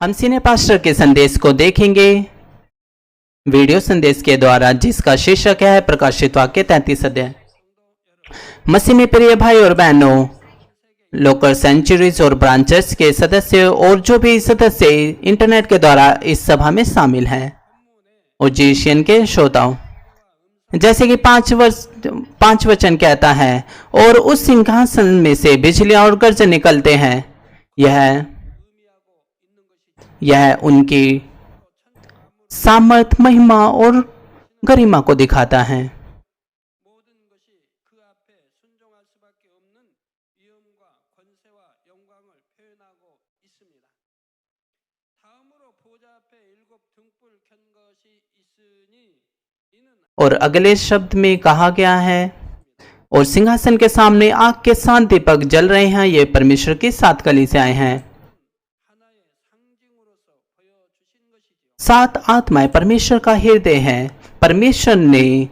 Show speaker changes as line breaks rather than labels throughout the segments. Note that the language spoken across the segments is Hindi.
हम सीनियर पास्टर के संदेश को देखेंगे वीडियो संदेश के द्वारा, जिसका शीर्षक है प्रकाशित वाक्य 33 अध्याय। मसीह में प्रिय भाई और बहनों, लोकल सेंचुरीज और ब्रांचेस के सदस्य और जो भी सदस्य इंटरनेट के द्वारा इस सभा में शामिल हैं और जीशियन के श्रोताओं, जैसे कि 5 वचन कहता है, और उस सिंहासन में से बिजलियां और गर्जन निकलते हैं। यह उनकी सामर्थ, महिमा और गरिमा को दिखाता है। और अगले शब्द में कहा गया है, और सिंहासन के सामने आग के 7 दीपक जल रहे हैं। ये परमेश्वर की 7 कलीसियाएं हैं। 7 आत्माएं परमेश्वर का हृदय है। परमेश्वर ने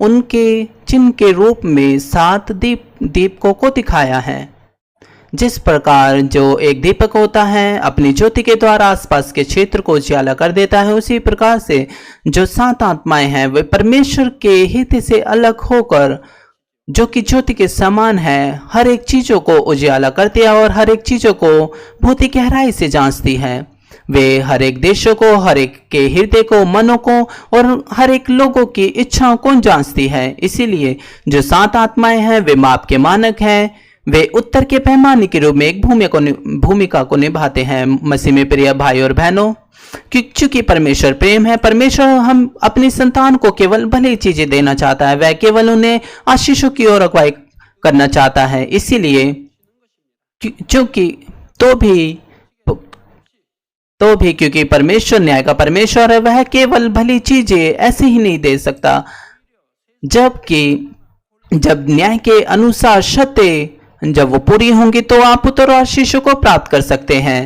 उनके चिन्ह के रूप में 7 दीपकों को दिखाया है। जिस प्रकार जो एक दीपक होता है अपनी ज्योति के द्वारा आसपास के क्षेत्र को उजाला कर देता है, उसी प्रकार से जो 7 आत्माएं हैं वे परमेश्वर के हृदय से अलग होकर, जो कि ज्योति के समान है, हर एक चीजों को उजाला करती है और हर एक चीजों को बहुत ही गहराई से जांचती है। वे हर एक देशों को, हर एक के हृदय को, मनों को और हर एक लोगों की इच्छाओं को जांचती है। इसीलिए जो 7 आत्माएं हैं वे माप के मानक हैं। वे उत्तर के पैमाने के रूप में एक भूमिका को निभाते हैं। मसीह में प्रिय भाई और बहनों, क्योंकि परमेश्वर प्रेम है, परमेश्वर हम अपनी संतान को केवल भली चीजें देना चाहता है। वह केवल उन्हें आशीषों की ओर अगुवाई करना चाहता है। इसीलिए क्योंकि परमेश्वर न्याय का परमेश्वर है, वह केवल भली चीजें ऐसे ही नहीं दे सकता, जब न्याय के अनुसार शर्तें जब वो पूरी होंगी तो आप उत्तर और आशीषों को प्राप्त कर सकते हैं।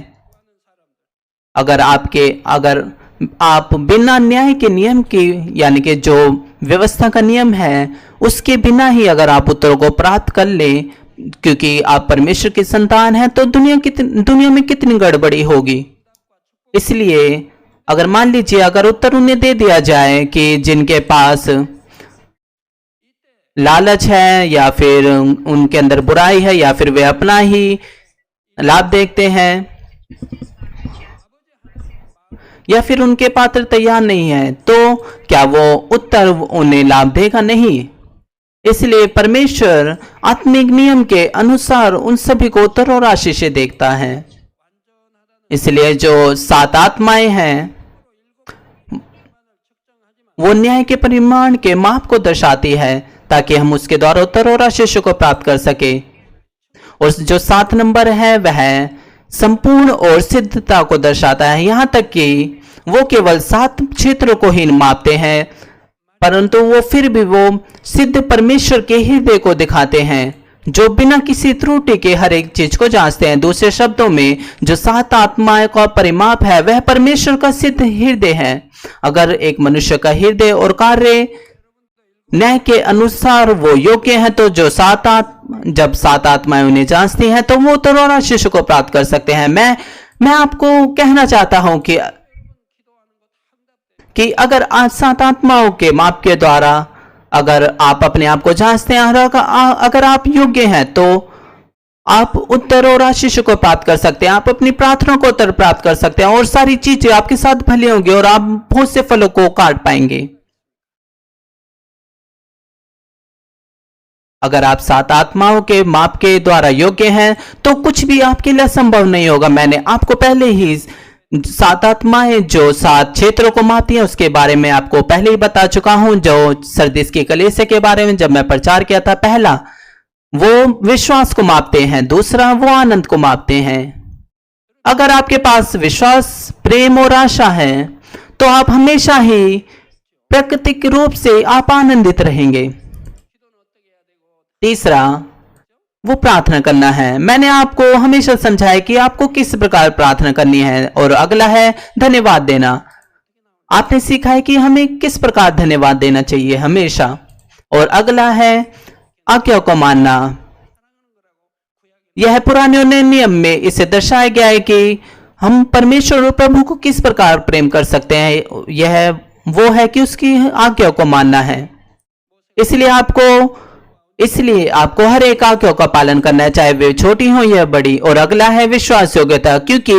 अगर आप बिना न्याय के नियम की, यानी कि जो व्यवस्था का नियम है, उसके बिना ही अगर आप उत्तरों को प्राप्त कर लें, क्योंकि आप परमेश्वर की संतान हैं, तो दुनिया में कितनी गड़बड़ी होगी। इसलिए अगर मान लीजिए अगर उत्तर उन्हें दे दिया जाए कि जिनके पास लालच है या फिर उनके अंदर बुराई है या फिर वे अपना ही लाभ देखते हैं या फिर उनके पात्र तैयार नहीं है, तो क्या वो उत्तर उन्हें लाभ देगा? नहीं। इसलिए परमेश्वर आत्मिक नियम के अनुसार उन सभी को उत्तर और आशीषें देखता है। इसलिए जो 7 आत्माएं हैं वो न्याय के परिमाण के माप को दर्शाती है, ताकि हम उसके द्वारा उत्तर और आशीषों को प्राप्त कर सके। और जो 7 नंबर है वह संपूर्ण और सिद्धता को दर्शाता है। यहां तक कि वो केवल 7 क्षेत्रों को ही मापते हैं, परंतु वो फिर भी वो सिद्ध परमेश्वर के हृदय को दिखाते हैं, जो बिना किसी त्रुटि के हर एक चीज को जांचते हैं। दूसरे शब्दों में जो 7 आत्माओं का परिमाप है वह परमेश्वर का सिद्ध हृदय है। अगर एक मनुष्य का हृदय और कार्य न्याय के अनुसार वो योग्य है, तो जब 7 आत्माएं उन्हें जांचती हैं तो वो उत्तर और आशीष को प्राप्त कर सकते हैं। मैं आपको कहना चाहता हूं कि अगर आज 7 आत्माओं के माप के द्वारा अगर आप अपने आप को जांचते हैं, अगर आप योग्य हैं, तो आप उत्तर और आशीष को प्राप्त कर सकते हैं। आप अपनी प्रार्थना को उत्तर प्राप्त कर सकते हैं और सारी चीजें आपके साथ भली होंगी और आप बहुत से फलों को काट पाएंगे। अगर आप 7 आत्माओं के माप के द्वारा योग्य हैं तो कुछ भी आपके लिए संभव नहीं होगा। मैंने आपको पहले ही 7 आत्माएं जो 7 क्षेत्रों को मापती हैं उसके बारे में आपको पहले ही बता चुका हूं। जो सरदीस की कलीसिया के बारे में जब मैं प्रचार किया था, पहला वो विश्वास को मापते हैं, दूसरा वो आनंद को मापते हैं। अगर आपके पास विश्वास, प्रेम और आशा है तो आप हमेशा ही प्राकृतिक रूप से आप आनंदित रहेंगे। तीसरा वो प्रार्थना करना है। मैंने आपको हमेशा समझाया कि आपको किस प्रकार प्रार्थना करनी है। और अगला है धन्यवाद देना। आपने सीखा है कि हमें किस प्रकार धन्यवाद देना चाहिए हमेशा। और अगला है आज्ञा को मानना। यह पुराने नियम में इसे दर्शाया गया है कि हम परमेश्वर और प्रभु को किस प्रकार प्रेम कर सकते हैं, यह वो है कि उसकी आज्ञा को मानना है। इसलिए आपको हर एक आज्ञा का पालन करना है, चाहे वे छोटी हो या बड़ी। और अगला है विश्वास योग्यता, क्योंकि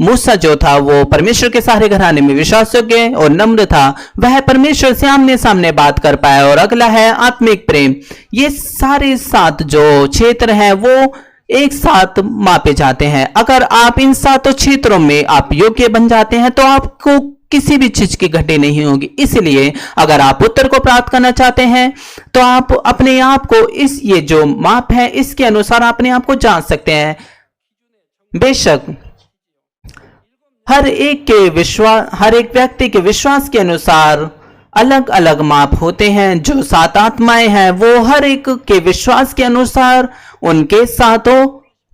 मूसा जो था वो परमेश्वर के सारे घराने में विश्वास योग्य और नम्र था, वह परमेश्वर से आमने सामने बात कर पाया। और अगला है आत्मिक प्रेम। ये सारे 7 जो क्षेत्र हैं वो एक साथ मापे जाते हैं। अगर आप इन 7 क्षेत्रों में आप योग्य बन जाते हैं तो आपको किसी भी चीज की घटी नहीं होगी। इसलिए अगर आप उत्तर को प्राप्त करना चाहते हैं तो आप अपने आप को ये जो माप है इसके अनुसार अपने आप को जांच सकते हैं। बेशक हर एक व्यक्ति के विश्वास के अनुसार अलग अलग माप होते हैं। जो 7 आत्माएं हैं वो हर एक के विश्वास के अनुसार उनके 7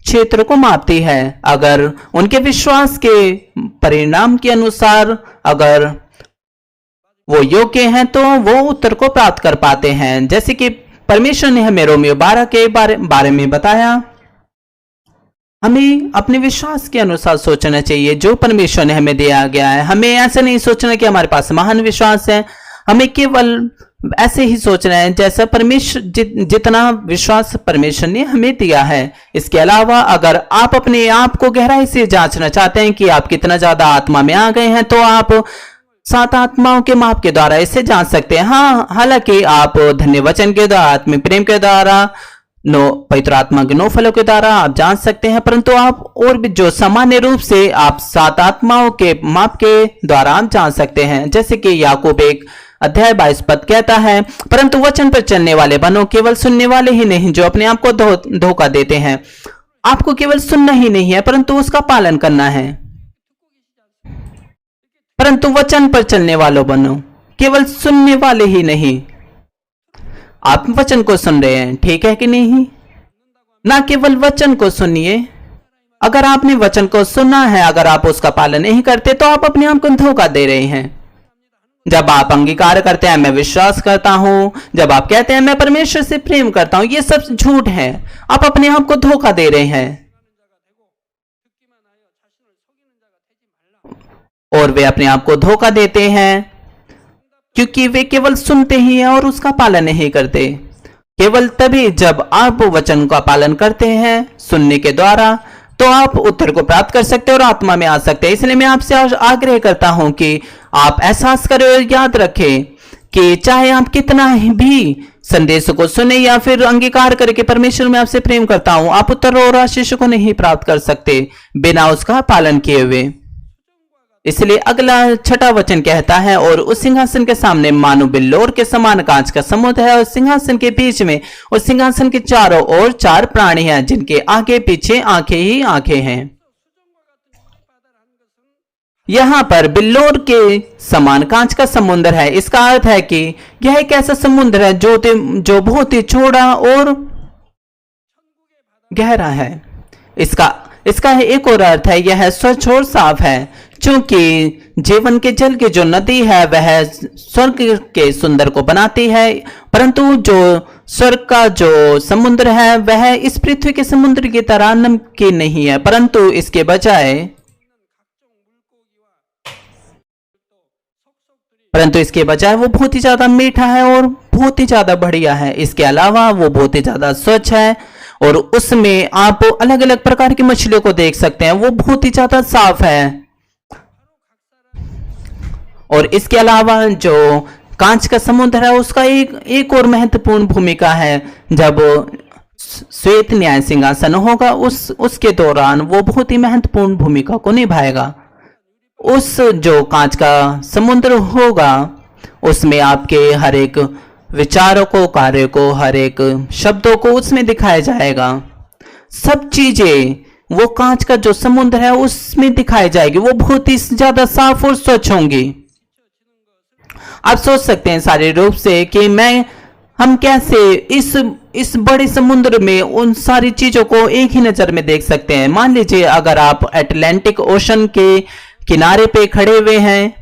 क्षेत्र को मापती है। अगर उनके विश्वास के परिणाम के अनुसार अगर वो योग्य हैं तो वो उत्तर को प्राप्त कर पाते हैं। जैसे कि परमेश्वर ने हमें रोमियो 12 के बारे में बताया, हमें अपने विश्वास के अनुसार सोचना चाहिए जो परमेश्वर ने हमें दिया गया है। हमें ऐसा नहीं सोचना कि हमारे पास महान विश्वास है, हमें केवल ऐसे ही सोचना है जैसा परमेश्वर जितना विश्वास परमेश्वर ने हमें दिया है। इसके अलावा अगर आप अपने आप को गहराई से जांचना चाहते हैं कि आप कितना ज्यादा आत्मा में आ गए हैं तो आप 7 आत्माओं के माप के द्वारा इसे जांच सकते हैं। हाँ, हालांकि आप धन्य वचन के द्वारा, आत्मिक प्रेम के द्वारा, पवित्र आत्मा के 9 फलों के द्वारा आप जांच सकते हैं, परंतु आप और भी जो सामान्य रूप से आप 7 आत्माओं के माप के द्वारा आप जांच सकते हैं। जैसे कि याकूब 1 अध्याय 22 पद कहता है, परंतु वचन पर चलने वाले बनो, केवल सुनने वाले ही नहीं जो अपने आप को धोखा देते हैं। आपको केवल सुनना ही नहीं है परंतु उसका पालन करना है। परंतु वचन पर चलने वालों बनो, केवल सुनने वाले ही नहीं। आप वचन को सुन रहे हैं, ठीक है कि नहीं? ना केवल वचन को सुनिए। अगर आपने वचन को सुना है, अगर आप उसका पालन नहीं करते तो आप अपने आप को धोखा दे रहे हैं। जब आप अंगीकार करते हैं मैं विश्वास करता हूं, जब आप कहते हैं मैं परमेश्वर से प्रेम करता हूं, ये सब झूठ है। आप अपने आप को धोखा दे रहे हैं और वे अपने आप को धोखा देते हैं क्योंकि वे केवल सुनते ही हैं और उसका पालन नहीं करते। केवल तभी जब आप वचन का पालन करते हैं सुनने के द्वारा तो आप उत्तर को प्राप्त कर सकते हैं और आत्मा में आ सकते हैं। इसलिए मैं आपसे आग्रह करता हूं कि आप एहसास करें और याद रखें कि चाहे आप कितना भी संदेश को सुने या फिर अंगीकार करें कि परमेश्वर मैं आपसे प्रेम करता हूं, आप उत्तर और आशीष को नहीं प्राप्त कर सकते बिना उसका पालन किए हुए। इसलिए अगला 6वां वचन कहता है, और उस सिंहासन के सामने मानो बिल्लोर के समान कांच का समुद्र है और सिंहासन के बीच में और सिंहासन के चारों ओर 4 प्राणी हैं जिनके आगे पीछे आंखें ही आंखें हैं। यहां पर बिल्लोर के समान कांच का समुद्र है। इसका अर्थ है कि यह एक ऐसा समुद्र है जो बहुत ही चौड़ा और गहरा है। इसका एक और अर्थ है यह स्वच्छ और साफ है, क्योंकि जीवन के जल की जो नदी है वह स्वर्ग के सुंदर को बनाती है, परंतु जो स्वर्ग का जो समुद्र है वह इस पृथ्वी के समुद्र की तरह नमकीन नहीं है, परंतु इसके बजाय वो बहुत ही ज्यादा मीठा है और बहुत ही ज्यादा बढ़िया है। इसके अलावा वो बहुत ही ज्यादा स्वच्छ है और उसमें आप अलग अलग प्रकार की मछलियों को देख सकते हैं। वो बहुत ही ज्यादा साफ है। और इसके अलावा जो कांच का समुद्र है उसका एक और महत्वपूर्ण भूमिका है। जब श्वेत न्याय सिंहासन होगा उसके दौरान वो बहुत ही महत्वपूर्ण भूमिका को निभाएगा। उस जो कांच का समुद्र होगा उसमें आपके हर एक विचारों को, कार्य को, हर एक शब्दों को उसमें दिखाया जाएगा। सब चीजें वो कांच का जो समुद्र है उसमें दिखाई जाएगी। वो बहुत ही ज्यादा साफ और स्वच्छ होंगी। आप सोच सकते हैं शारीरिक रूप से कि हम कैसे इस बड़े समुद्र में उन सारी चीजों को एक ही नजर में देख सकते हैं। मान लीजिए अगर आप अटलांटिक ओशन के किनारे पे खड़े हुए हैं,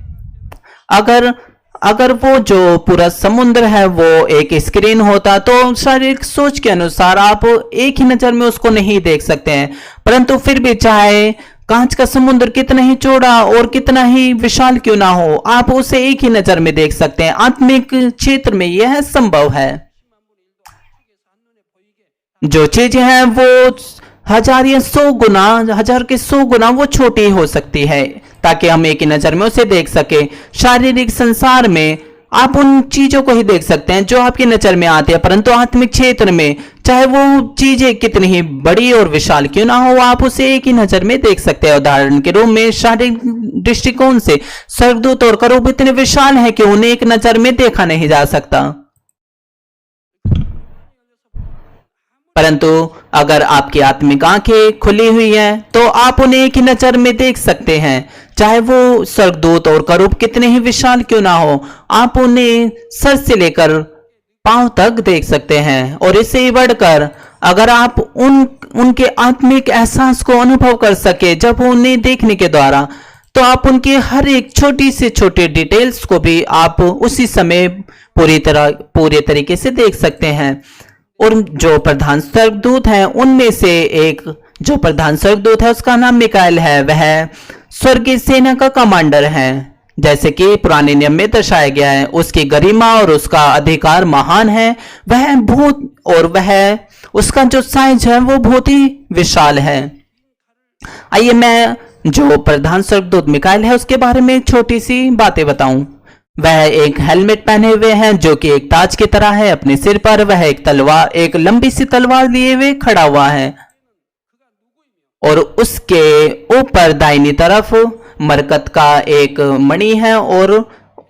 अगर वो जो पूरा समुद्र है वो एक स्क्रीन होता तो शारीरिक सोच के अनुसार आप एक ही नजर में उसको नहीं देख सकते हैं, परंतु फिर भी चाहे कांच का समुद्र कितना ही चौड़ा और कितना ही विशाल क्यों ना हो, आप उसे एक ही नजर में देख सकते हैं। आत्मिक क्षेत्र में यह संभव है। जो चीजें हैं वो 1000 या 100 गुना, 1000 के 100 गुना वो छोटी हो सकती है, ताकि हम एक ही नजर में उसे देख सके। शारीरिक संसार में आप उन चीजों को ही देख सकते हैं जो आपकी नजर में आती है, परंतु आत्मिक क्षेत्र में चाहे वो चीजें कितनी ही बड़ी और विशाल क्यों ना हो, आप उसे एक ही नजर में देख सकते हैं। उदाहरण के रूप में शारीरिक दृष्टिकोण से स्वर्गदूत और करूब इतने विशाल हैं कि उन्हें एक नजर में देखा नहीं जा सकता, परंतु अगर आपकी आत्मिक आंखें खुली हुई हैं तो आप उन्हें एक ही नजर में देख सकते हैं। चाहे वो स्वर्गदूत और करूब कितने ही विशाल क्यों ना हो, आप उन्हें सर से लेकर पांव तक देख सकते हैं। और इससे ही बढ़कर अगर आप उनके आत्मिक एहसास को अनुभव कर सके जब उन्हें देखने के द्वारा, तो आप उनके हर एक छोटी से छोटी डिटेल्स को भी आप उसी समय पूरे तरीके से देख सकते हैं। और जो प्रधान स्वर्गदूत हैं उनमें से एक जो प्रधान स्वर्गदूत है उसका नाम मिकाएल है। वह स्वर्गीय सेना का कमांडर है, जैसे कि पुराने नियम में दर्शाया गया है। उसकी गरिमा और उसका अधिकार महान है। वह बहुत और वह उसका जो साइज है वो बहुत ही विशाल है। आइए मैं जो प्रधान स्वर्गदूत मिकाएल है उसके बारे में छोटी सी बातें बताऊं। वह एक हेलमेट पहने हुए हैं जो कि एक ताज की तरह है। अपने सिर पर वह एक लंबी सी तलवार लिए हुए खड़ा हुआ है और उसके ऊपर दाहिनी तरफ मरकत का एक मणि है और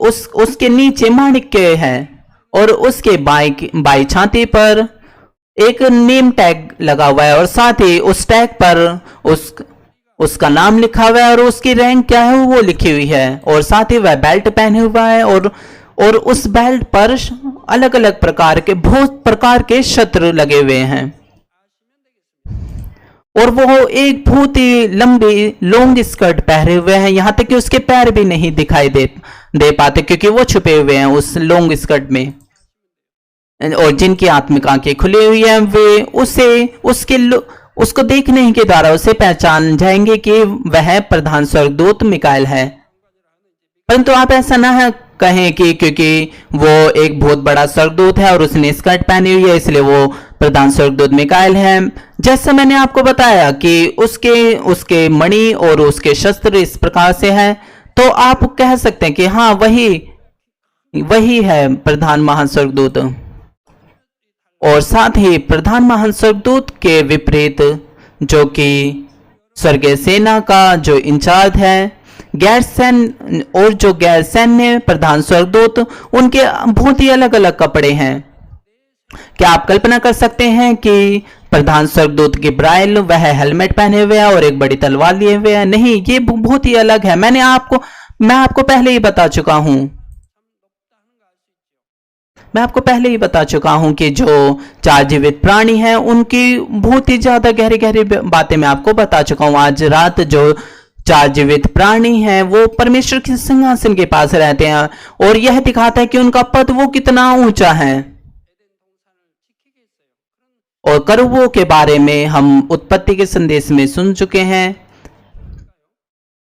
उसके नीचे माणिक्य है और उसके बाई छाती पर एक नेम टैग लगा हुआ है और साथ ही उस टैग पर उसका नाम लिखा हुआ है और उसकी रैंक क्या है वो लिखी हुई है। और साथ ही वह बेल्ट पहने हुआ है और उस बेल्ट पर अलग अलग बहुत प्रकार के शस्त्र लगे हुए हैं और वो एक बहुत ही लंबी लॉन्ग स्कर्ट पहने हुए हैं, यहाँ तक कि उसके पैर भी नहीं दिखाई दे पाते क्योंकि वो छुपे हुए हैं उस लॉन्ग स्कर्ट में। और जिनकी आत्मिक आंखें खुली हुई हैं वे उसको देखने के द्वारा उसे पहचान जाएंगे कि वह प्रधान स्वर्गदूत मिकाएल है। परंतु आप ऐसा ना कहें कि क्योंकि वो एक बहुत बड़ा स्वर्गदूत है और उसने स्कर्ट पहनी हुई है इसलिए वो प्रधान स्वर्गदूत मिकाएल है। जैसा मैंने आपको बताया कि उसके मणि और उसके शस्त्र इस प्रकार से है, तो आप कह सकते हैं कि हाँ वही है प्रधान महान स्वर्गदूत। और साथ ही प्रधान महान स्वर्गदूत के विपरीत जो कि स्वर्गीय सेना का जो इंचार्ज है गैर सैन्य प्रधान स्वर्गदूत, उनके बहुत ही अलग अलग कपड़े हैं। क्या आप कल्पना कर सकते हैं कि प्रधान स्वर्गदूत गिब्राइल वह हेलमेट पहने हुए है और एक बड़ी तलवार लिए हुए है? नहीं, ये बहुत ही अलग है। मैं आपको पहले ही बता चुका हूं। मैं आपको पहले ही बता चुका हूं कि जो 4 जीवित प्राणी हैं उनकी बहुत ही ज्यादा गहरी गहरी बातें मैं आपको बता चुका हूं। आज रात जो 4 जीवित प्राणी हैं वो परमेश्वर के सिंहासन के पास रहते हैं और यह दिखाता है कि उनका पद वो कितना ऊंचा है। और करूबों के बारे में हम उत्पत्ति के संदेश में सुन चुके हैं।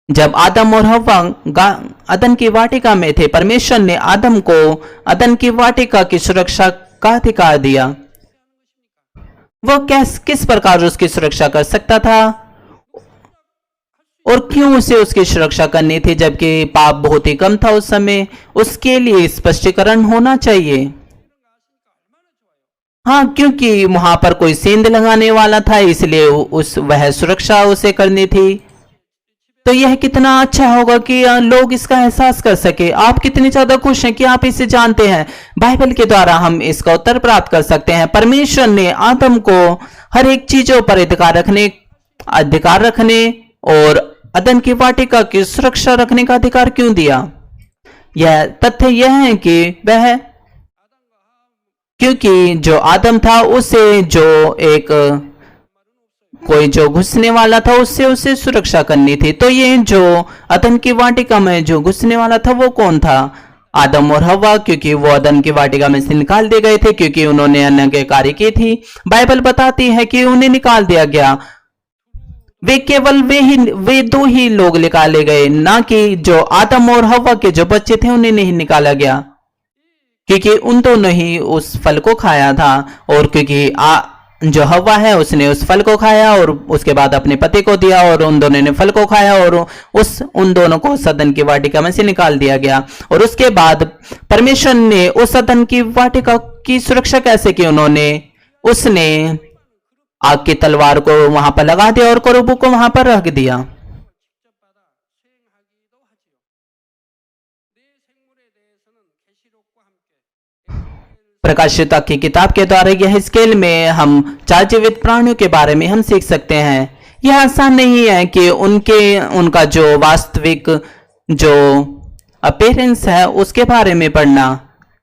जब आदम और हव्वा अदन की वाटिका में थे, परमेश्वर ने आदम को अदन की वाटिका की सुरक्षा का अधिकार दिया। वह किस प्रकार उसकी सुरक्षा कर सकता था और क्यों उसे उसकी सुरक्षा करनी थी जबकि पाप बहुत ही कम था उस समय? उसके लिए स्पष्टीकरण होना चाहिए। हाँ, क्योंकि वहां पर कोई सेंध लगाने वाला था इसलिए वह सुरक्षा उसे करनी थी। तो यह कितना अच्छा होगा कि लोग इसका एहसास कर सके। आप कितने ज्यादा खुश हैं कि आप इसे जानते हैं। बाइबल के द्वारा हम इसका उत्तर प्राप्त कर सकते हैं। परमेश्वर ने आदम को हर एक चीजों पर अधिकार रखने और अदन की वाटिका की सुरक्षा रखने का अधिकार क्यों दिया? यह तथ्य यह है कि क्योंकि जो आदम था उसे कोई जो घुसने वाला था उससे उसे सुरक्षा करनी थी। तो ये जो अदन की वाटिका में जो घुसने वाला था वो कौन था? आदम और हव्वा, क्योंकि वो अदन की वाटिका में से निकाल दिए गए थे क्योंकि उन्होंने अनैतिक कार्य की थी। बाइबल बताती है कि उन्हें निकाल दिया गया। वे दो ही लोग निकाले गए, ना कि जो आदम और हव्वा के जो बच्चे थे उन्हें नहीं निकाला गया, क्योंकि उन दोनों ही उस फल को खाया था। और क्योंकि जो हव्वा है उसने उस फल को खाया और उसके बाद अपने पति को दिया, और उन दोनों ने फल को खाया और उन दोनों को सदन की वाटिका में से निकाल दिया गया। और उसके बाद परमेश्वर ने उस सदन की वाटिका की सुरक्षा कैसे की? उसने आग की तलवार को वहां पर लगा दिया और करूबों को वहां पर रख दिया। प्रकाशिता की किताब के द्वारा यह स्केल में हम 4 जीवित प्राणियों के बारे में हम सीख सकते हैं। यह आसान नहीं है कि उनका जो वास्तविक जो अपीयरेंस है उसके बारे में पढ़ना।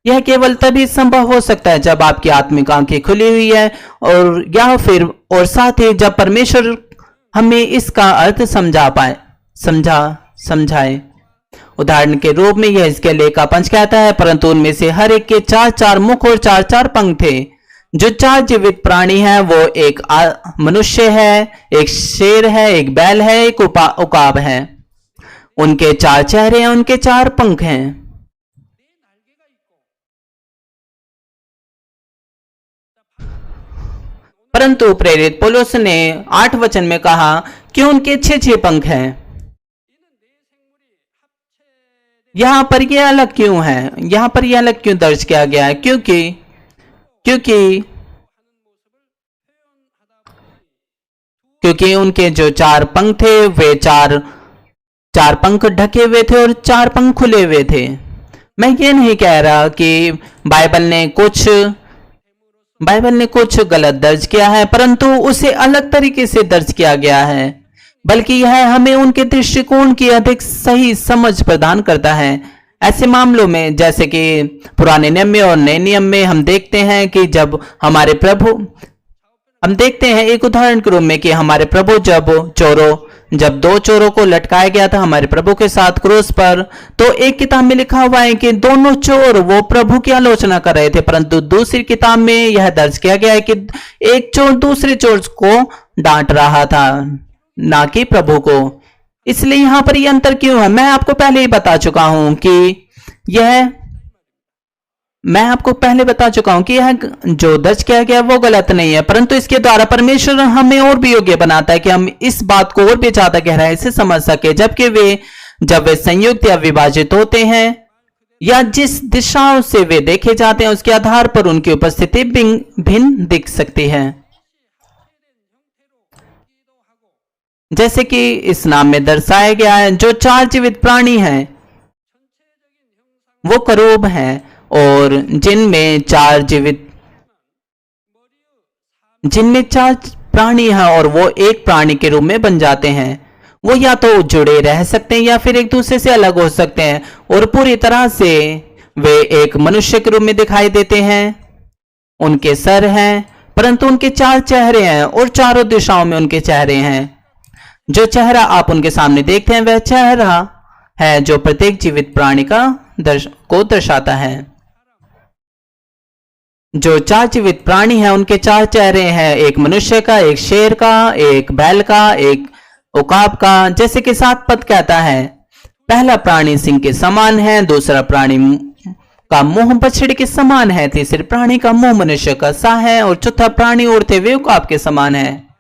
यह केवल तभी संभव हो सकता है जब आपकी आत्मिक आंखें खुली हुई है, और साथ ही जब परमेश्वर हमें इसका अर्थ समझाए। उदाहरण के रूप में यह इसके लेख का पंच कहता है, परंतु उनमें से हर एक के 4-4 मुख और 4-4 पंख थे। जो 4 जीवित प्राणी हैं वो एक मनुष्य है, एक शेर है, एक बैल है, एक उकाब है। उनके 4 चेहरे हैं, उनके 4 पंख हैं। परंतु प्रेरित पौलुस ने 8 वचन में कहा कि उनके 6-6 पंख हैं। यहां पर यह अलग क्यों है? यहां पर यह अलग क्यों दर्ज किया गया है? क्योंकि उनके जो 4 पंख थे वे चार पंख ढके हुए थे और 4 पंख खुले हुए थे। मैं ये नहीं कह रहा कि बाइबल ने कुछ गलत दर्ज किया है, परंतु उसे अलग तरीके से दर्ज किया गया है, बल्कि यह हमें उनके दृष्टिकोण की अधिक सही समझ प्रदान करता है। ऐसे मामलों में जैसे कि पुराने नियम में और नए नियम में हम देखते हैं कि हम देखते हैं एक उदाहरण के रूप में कि हमारे प्रभु जब 2 चोरों को लटकाया गया था हमारे प्रभु के साथ क्रूस पर, तो एक किताब में लिखा हुआ है कि दोनों चोर वो प्रभु की आलोचना कर रहे थे, परंतु दूसरी किताब में यह दर्ज किया गया है कि एक चोर दूसरे चोर को डांट रहा था, ना कि प्रभु को। इसलिए यहां पर यह अंतर क्यों है? मैं आपको पहले ही बता चुका हूं कि यह जो दर्ज किया गया वो गलत नहीं है, परंतु इसके द्वारा परमेश्वर हमें और भी योग्य बनाता है कि हम इस बात को और भी ज्यादा गहराई से समझ सके, जब वे संयुक्त या विभाजित होते हैं या जिस दिशाओं से वे देखे जाते हैं उसके आधार पर उनकी उपस्थिति भिन्न दिख सकती है। जैसे कि इस नाम में दर्शाया गया है, जो 4 जीवित प्राणी हैं वो करूब हैं, और जिनमें 4 प्राणी हैं और वो एक प्राणी के रूप में बन जाते हैं। वो या तो जुड़े रह सकते हैं या फिर एक दूसरे से अलग हो सकते हैं, और पूरी तरह से वे एक मनुष्य के रूप में दिखाई देते हैं। उनके सर हैं, परंतु उनके 4 चेहरे हैं और चारों दिशाओं में उनके चेहरे हैं। जो चेहरा आप उनके सामने देखते हैं वह चेहरा है जो प्रत्येक जीवित प्राणी को दर्शाता है। जो 4 जीवित प्राणी हैं उनके 4 चेहरे हैं, एक मनुष्य का, एक शेर का, एक बैल का, एक उकाब का। जैसे कि 7 पद कहता है, पहला प्राणी सिंह के समान है, दूसरा प्राणी का मुंह बछड़े के समान है, तीसरे प्राणी का मुंह मनुष्य का सा है, और चौथा प्राणी उड़ते हुए उकाब के समान है।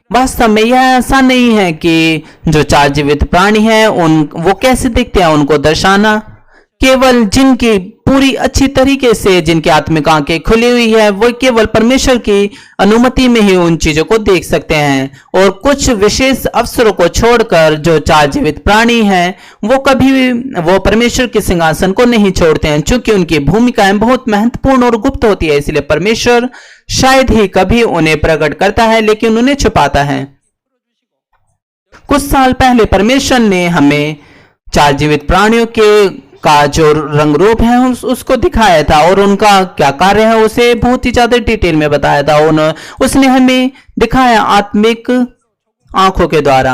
वास्तव में यह ऐसा नहीं है कि जो 4 जीवित प्राणी हैं वो कैसे दिखते हैं उनको दर्शाना। केवल जिनकी पूरी अच्छी तरीके से जिनकी आत्मिक आंखें खुली हुई है वो केवल परमेश्वर की अनुमति में ही उन चीजों को देख सकते हैं, और कुछ विशेष अवसरों को छोड़कर जो 4 जीवित प्राणी हैं वो कभी वो परमेश्वर के सिंहासन को नहीं छोड़ते हैं, क्योंकि उनकी भूमिकाएं बहुत महत्वपूर्ण और गुप्त होती है। इसलिए परमेश्वर शायद ही कभी उन्हें प्रकट करता है, लेकिन उन्हें छुपाता है। कुछ साल पहले परमेश्वर ने हमें 4 जीवित प्राणियों का जो रंग रूप है उसको दिखाया था, और उनका क्या कार्य है उसे बहुत ही ज्यादा डिटेल में बताया था। उसने हमें दिखाया आत्मिक आंखों के द्वारा।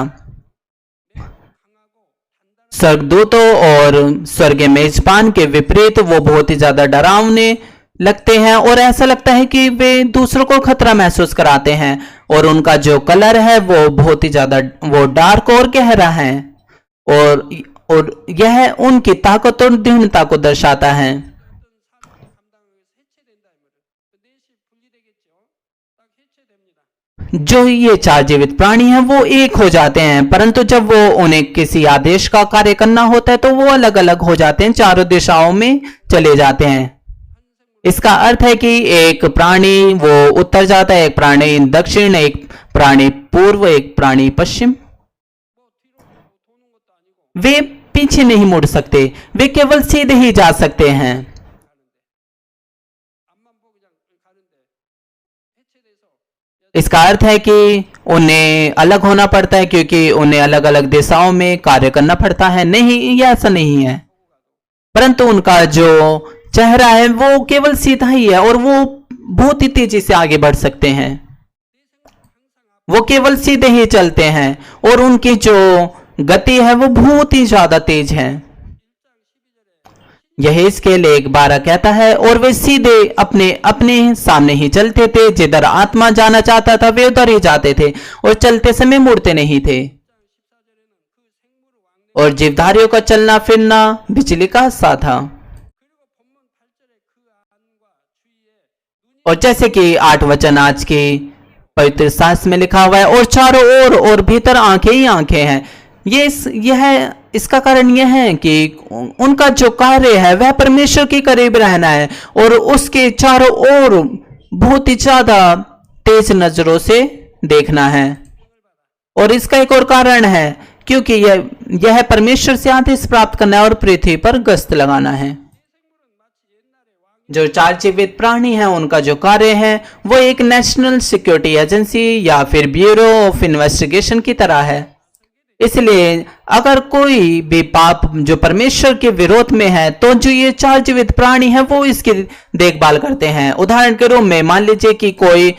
स्वर्गदूतों और स्वर्गीय मेजबान के विपरीत वो बहुत ही ज्यादा डरावने लगते हैं और ऐसा लगता है कि वे दूसरों को खतरा महसूस कराते हैं, और उनका जो कलर है वो बहुत ही ज्यादा वो डार्क और गहरा है, और और यह उनकी ताकत और दृढ़ता को दर्शाता है। जो ये चार जीवित प्राणी हैं वो एक हो जाते हैं, परंतु जब वो उन्हें किसी आदेश का कार्य करना होता है तो वो अलग अलग हो जाते हैं, चारों दिशाओं में चले जाते हैं। इसका अर्थ है कि एक प्राणी वो उत्तर जाता है, एक प्राणी दक्षिण, एक प्राणी पूर्व, एक प्राणी पश्चिम। वे पीछे नहीं मुड़ सकते, वे केवल सीधे ही जा सकते हैं। इसका अर्थ है कि उन्हें अलग होना पड़ता है, क्योंकि उन्हें अलग अलग दिशाओं में कार्य करना पड़ता है। नहीं, यह ऐसा नहीं है, परंतु उनका जो चेहरा है वो केवल सीधा ही है, और वो बहुत ही तेजी से आगे बढ़ सकते हैं। वो केवल सीधे ही चलते हैं, और उनकी जो गति है वो बहुत ही ज्यादा तेज है। यही स्केल 1:12 कहता है, और वे सीधे अपने अपने सामने ही चलते थे, जिधर आत्मा जाना चाहता था वे उधर ही जाते थे, और चलते समय मुड़ते नहीं थे। और जीवधारियों का चलना फिरना बिजली का सा था। और जैसे कि 8 वचन आज की पवित्र शास्त्र में लिखा हुआ है, और चारों ओर और भीतर आंखें ही आंखें हैं। यह इसका कारण यह है कि उनका जो कार्य है वह परमेश्वर के करीब रहना है, और उसके चारों ओर बहुत ही ज्यादा तेज नजरों से देखना है। और इसका एक और कारण है, क्योंकि यह परमेश्वर से आदेश प्राप्त करना है और पृथ्वी पर गश्त लगाना है। जो चार जीवित प्राणी हैं उनका जो कार्य है वो एक नेशनल सिक्योरिटी एजेंसी या फिर ब्यूरो ऑफ इन्वेस्टिगेशन की तरह है। इसलिए अगर कोई भी पाप जो परमेश्वर के विरोध में है, तो जो ये चार जीवित प्राणी है वो इसकी देखभाल करते हैं। उदाहरण के रूप में मान लीजिए कि कोई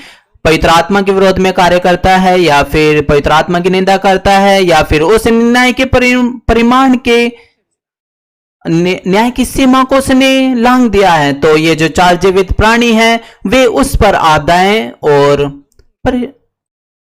पवित्र आत्मा के विरोध में कार्य करता है, या फिर पवित्र आत्मा की निंदा करता है, या फिर उस न्याय के परिमाण के न्याय की सीमा को उसने लांघ दिया है, तो ये जो चार जीवित प्राणी हैं वे उस पर आपदाएं और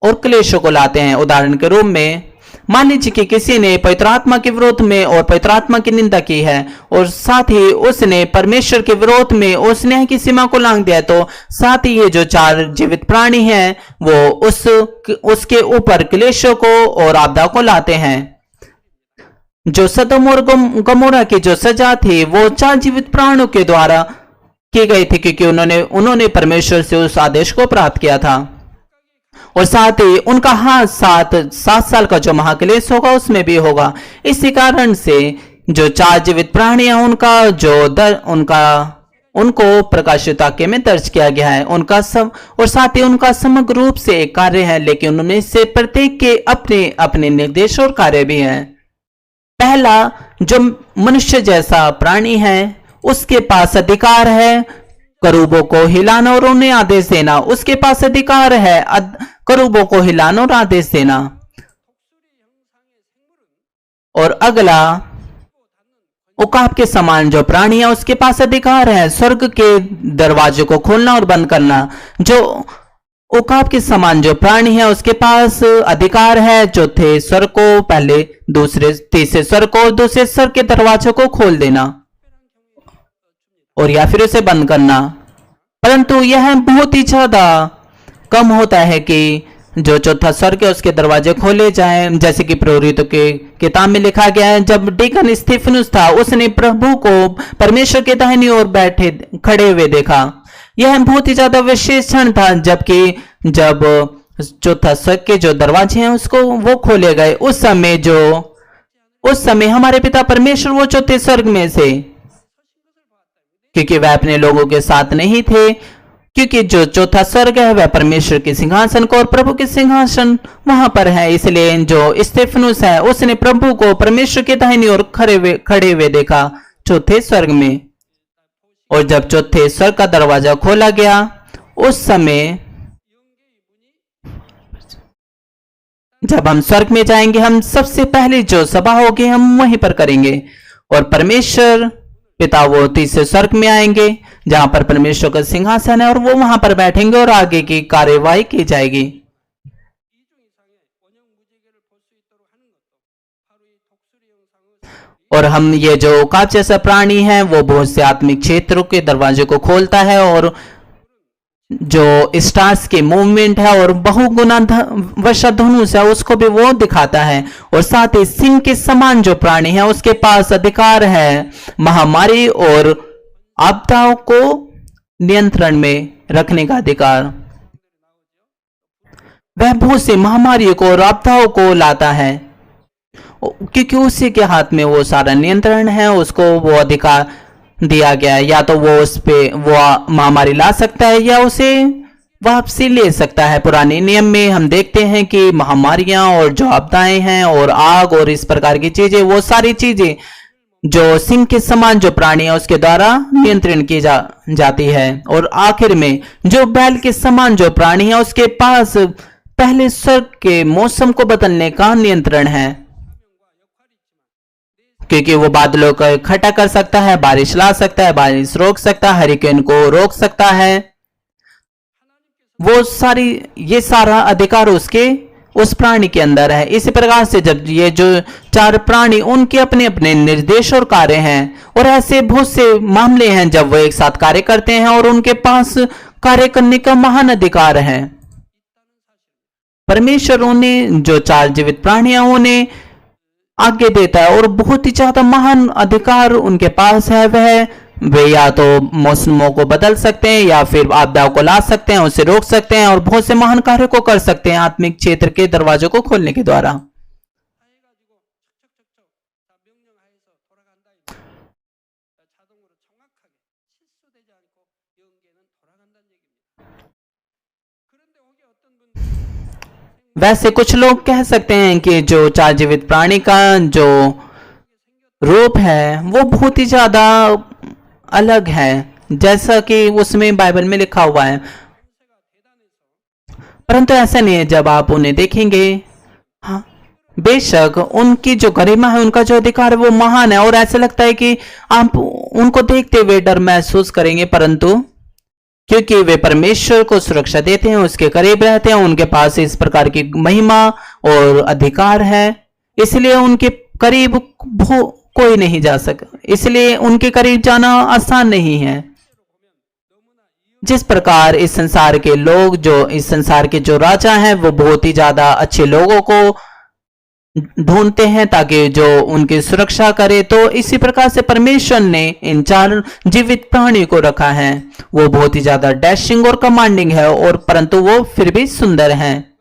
क्लेशों को लाते हैं। उदाहरण के रूप में मान लीजिए कि किसी ने पवित्र आत्मा के विरोध में और पवित्र आत्मा की निंदा की है, और साथ ही उसने परमेश्वर के विरोध में उस न्याय की सीमा को लांघ दिया है, तो साथ ही ये जो चार जीवित प्राणी हैं वो उसके ऊपर क्लेशों को और आपदा को लाते हैं। जो सदोम और गमोरा की जो सजा थी वो चार जीवित प्राणों के द्वारा की गई थी, क्योंकि उन्होंने परमेश्वर से उस आदेश को प्राप्त किया था। और साथ ही उनका हाथ 7 साल का जो महाक्लेश होगा उसमें भी होगा। इसी कारण से जो चार जीवित प्राणी हैं उनको प्रकाशित वाक्य में दर्ज किया गया है। और साथ ही उनका समग्र रूप से एक कार्य है, लेकिन उनमें से प्रत्येक के अपने अपने निर्देश और कार्य भी हैं। पहला, जो मनुष्य जैसा प्राणी है उसके पास अधिकार है करूबों को हिलाना और उन्हें आदेश देना। उसके पास अधिकार है करूबों को हिलाना और आदेश देना। और अगला, उकाब के समान जो प्राणी है उसके पास अधिकार है स्वर्ग के दरवाजे को खोलना और बंद करना। जो उकाब के समान जो प्राणी है उसके पास अधिकार है चौथे स्वर को पहले तीसरे स्वर को और दूसरे स्वर के दरवाजों को खोल देना और या फिर उसे बंद करना। परंतु यह बहुत ही ज्यादा कम होता है कि जो चौथा स्वर्ग है उसके दरवाजे खोले जाएं। जैसे कि प्रेरितों के किताब में लिखा गया है, जब डीकन स्तिफनुस था उसने प्रभु को परमेश्वर के दाहिनी ओर खड़े हुए देखा। यह बहुत ही ज्यादा विशेष क्षण था, जब चौथा स्वर्ग के जो दरवाजे हैं उसको वो खोले गए। उस समय हमारे पिता परमेश्वर वो चौथे स्वर्ग में से, क्योंकि वह अपने लोगों के साथ नहीं थे, क्योंकि जो चौथा स्वर्ग है वह परमेश्वर के सिंहासन को और प्रभु के सिंहासन वहां पर है। इसलिए जो स्तिफनुस है उसने प्रभु को परमेश्वर के दाहिनी ओर खड़े हुए देखा चौथे स्वर्ग में। और जब चौथे स्वर्ग का दरवाजा खोला गया उस समय जब हम स्वर्ग में जाएंगे, हम सबसे पहले जो सभा होगी हम वहीं पर करेंगे और परमेश्वर पिता वो तीसरे स्वर्ग में आएंगे जहां पर परमेश्वर का सिंहासन है और वो वहां पर बैठेंगे और आगे की कार्यवाही की जाएगी। और हम ये जो कांच जैसा प्राणी है वो बहुत से आत्मिक क्षेत्रों के दरवाजे को खोलता है और जो स्टार्स के मूवमेंट है और बहुगुना वर्षा धनुष है उसको भी वो दिखाता है। और साथ ही सिंह के समान जो प्राणी है उसके पास अधिकार है महामारी और आपदाओं को नियंत्रण में रखने का अधिकार। वह बहुत सी महामारियों को और आपदाओं को लाता है क्योंकि उसी के हाथ में वो सारा नियंत्रण है, उसको वो अधिकार दिया गया है। या तो वो उस पे वो महामारी ला सकता है या उसे वापसी ले सकता है। पुराने नियम में हम देखते हैं कि महामारियां और जो आपदाएं हैं और आग और इस प्रकार की चीजें, वो सारी चीजें जो सिंह के समान जो प्राणी है उसके द्वारा नियंत्रण की जाती है। और आखिर में जो बैल के समान जो प्राणी है उसके पास पहले स्वर्ग के मौसम को बदलने का नियंत्रण है क्योंकि वो बादलों को इकट्ठा कर सकता है, बारिश ला सकता है, बारिश रोक सकता है, हरिकेन को रोक सकता है। वो सारी ये सारा अधिकार उसके उस प्राणी के अंदर है। इसी प्रकार से जब ये जो चार प्राणी उनके अपने अपने निर्देश और कार्य हैं और ऐसे बहुत से मामले हैं जब वो एक साथ कार्य करते हैं और उनके पास कार्य करने का महान अधिकार है। परमेश्वर उन्हें जो चार जीवित प्राणियां उन्हें आगे देता है और बहुत ही ज्यादा महान अधिकार उनके पास है। वे या तो मौसमों को बदल सकते हैं या फिर आपदाओं को ला सकते हैं, उसे रोक सकते हैं और बहुत से महान कार्यों को कर सकते हैं आत्मिक क्षेत्र के दरवाजों को खोलने के द्वारा। वैसे कुछ लोग कह सकते हैं कि जो चार जीवित प्राणी का जो रूप है वो बहुत ही ज्यादा अलग है, जैसा कि उसमें बाइबल में लिखा हुआ है, परंतु ऐसा नहीं है। जब आप उन्हें देखेंगे, हाँ बेशक उनकी जो गरिमा है, उनका जो अधिकार है वो महान है और ऐसा लगता है कि आप उनको देखते हुए डर महसूस करेंगे, परंतु क्योंकि वे परमेश्वर को सुरक्षा देते हैं, उसके करीब रहते हैं, उनके पास इस प्रकार की महिमा और अधिकार है, इसलिए उनके करीब कोई नहीं जा सका, इसलिए उनके करीब जाना आसान नहीं है। जिस प्रकार इस संसार के लोग, जो इस संसार के जो राजा हैं, वो बहुत ही ज्यादा अच्छे लोगों को ढूंढते हैं ताकि जो उनकी सुरक्षा करे, तो इसी प्रकार से परमेश्वर ने इन चार जीवित प्राणी को रखा है। वो बहुत ही ज्यादा डैशिंग और कमांडिंग है और परंतु वो फिर भी सुंदर हैं।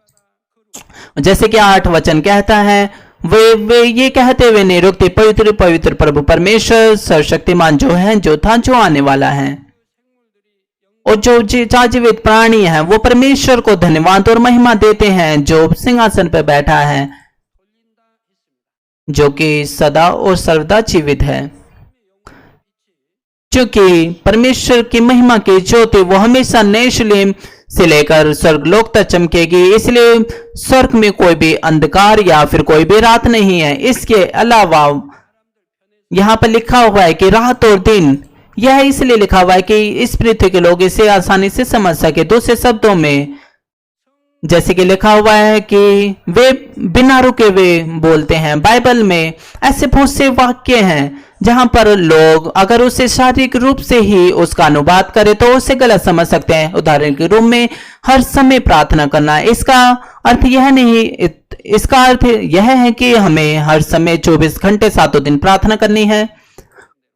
जैसे कि 8 वचन कहता है, वे ये कहते हुए नहीं रुकते, पवित्र पवित्र प्रभु परमेश्वर सर्वशक्तिमान जो है, जो था, जो आने वाला है। और जो चार जीवित प्राणी हैं वो परमेश्वर को धन्यवाद और महिमा देते हैं जो सिंहासन पर बैठा है, जो कि सदा और सर्वदा जीवित है। क्योंकि परमेश्वर की महिमा की ज्योति वो हमेशा नए यरूशलेम से लेकर स्वर्गलोक तक चमकेगी, इसलिए स्वर्ग में कोई भी अंधकार या फिर कोई भी रात नहीं है। इसके अलावा यहाँ पर लिखा हुआ है कि रात और दिन, यह इसलिए लिखा हुआ है कि इस पृथ्वी के लोग इसे आसानी से समझ सके। दूसरे शब्दों में जैसे कि लिखा हुआ है कि वे बिना रुके वे बोलते हैं। बाइबल में ऐसे बहुत से वाक्य हैं जहां पर लोग अगर उसे शारीरिक रूप से ही उसका अनुवाद करें तो उसे गलत समझ सकते हैं। उदाहरण के रूप में हर समय प्रार्थना करना, इसका अर्थ यह नहीं, इसका अर्थ यह है कि हमें हर समय 24 घंटे 7 दिन प्रार्थना करनी है।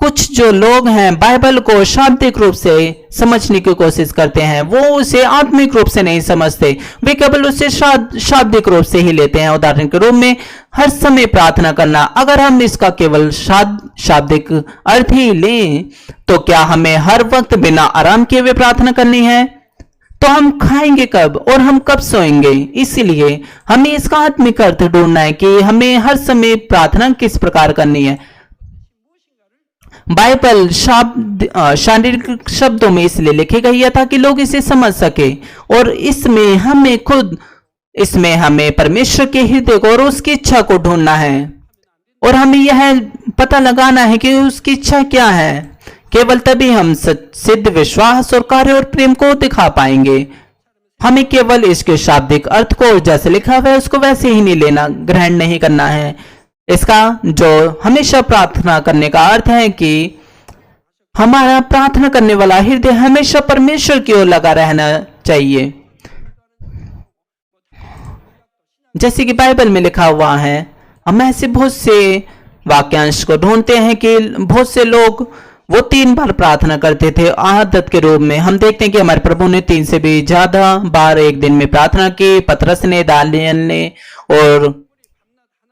कुछ जो लोग हैं बाइबल को शाब्दिक रूप से समझने की कोशिश करते हैं, वो उसे आत्मिक रूप से नहीं समझते, वे केवल उसे शाब्दिक रूप से ही लेते हैं। उदाहरण के रूप में हर समय प्रार्थना करना, अगर हम इसका केवल शाब्दिक अर्थ ही लें तो क्या हमें हर वक्त बिना आराम किए हुए प्रार्थना करनी है? तो हम खाएंगे कब और हम कब सोएंगे? इसीलिए हमें इसका आत्मिक अर्थ ढूंढना है कि हमें हर समय प्रार्थना किस प्रकार करनी है। बाइबल शारीरिक शब्दों में इसलिए लिखी गई है ताकि लोग इसे समझ सके, और इसमें हमें परमेश्वर के हृदय को और उसकी इच्छा को ढूंढना है और हमें यह पता लगाना है कि उसकी इच्छा क्या है। केवल तभी हम सिद्ध विश्वास और कार्य और प्रेम को दिखा पाएंगे। हमें केवल इसके शाब्दिक अर्थ को जैसे लिखा हुआ है उसको वैसे ही नहीं लेना, ग्रहण नहीं करना है। इसका जो हमेशा प्रार्थना करने का अर्थ है कि हमारा प्रार्थना करने वाला हृदय हमेशा परमेश्वर की ओर लगा रहना चाहिए। जैसे कि बाइबल में लिखा हुआ है, हम ऐसे बहुत से वाक्यांश को ढूंढते हैं कि बहुत से लोग वो 3 बार प्रार्थना करते थे आदत के रूप में। हम देखते हैं कि हमारे प्रभु ने 3 से भी ज्यादा बार एक दिन में प्रार्थना की, पतरस ने, दानियल ने, और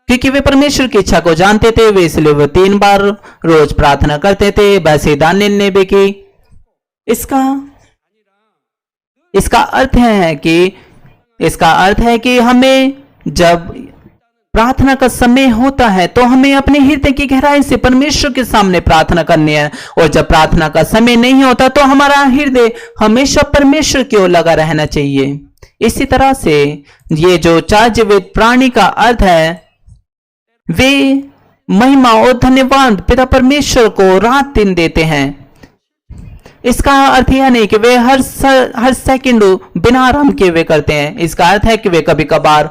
क्योंकि वे परमेश्वर की इच्छा को जानते थे वे इसलिए वो 3 बार रोज प्रार्थना करते थे। वैसे दानियल ने भी की। इसका अर्थ है कि हमें जब प्रार्थना का समय होता है तो हमें अपने हृदय की गहराई से परमेश्वर के सामने प्रार्थना करनी है, और जब प्रार्थना का समय नहीं होता तो हमारा हृदय हमेशा परमेश्वर की ओर लगा रहना चाहिए। इसी तरह से ये जो 4 जीवित प्राणी का अर्थ है, वे महिमा और धन्यवाद पिता परमेश्वर को रात दिन देते हैं। इसका अर्थ यह नहीं कि वे हर सेकंड बिना आराम किए वे करते हैं। इसका अर्थ है कि वे कभी कभार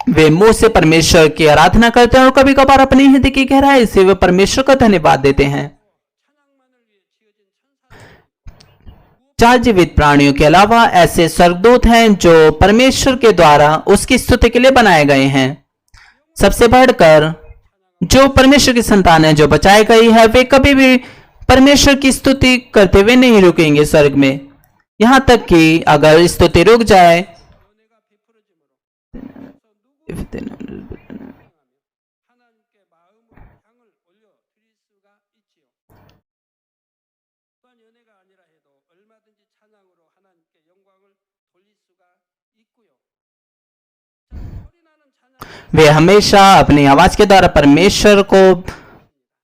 वे मुंह से परमेश्वर की आराधना करते हैं और कभी कभार अपने हृदय की गहराई से वे परमेश्वर का धन्यवाद देते हैं। 4 जीवित प्राणियों के अलावा ऐसे स्वर्गदूत हैं जो परमेश्वर के द्वारा उसकी स्तुति के लिए बनाए गए हैं। सबसे बढ़कर जो परमेश्वर की संतान है, जो बचाई गई है, वे कभी भी परमेश्वर की स्तुति करते हुए नहीं रुकेंगे स्वर्ग में। यहां तक कि अगर स्तुति रुक जाए वे हमेशा अपनी आवाज के द्वारा परमेश्वर को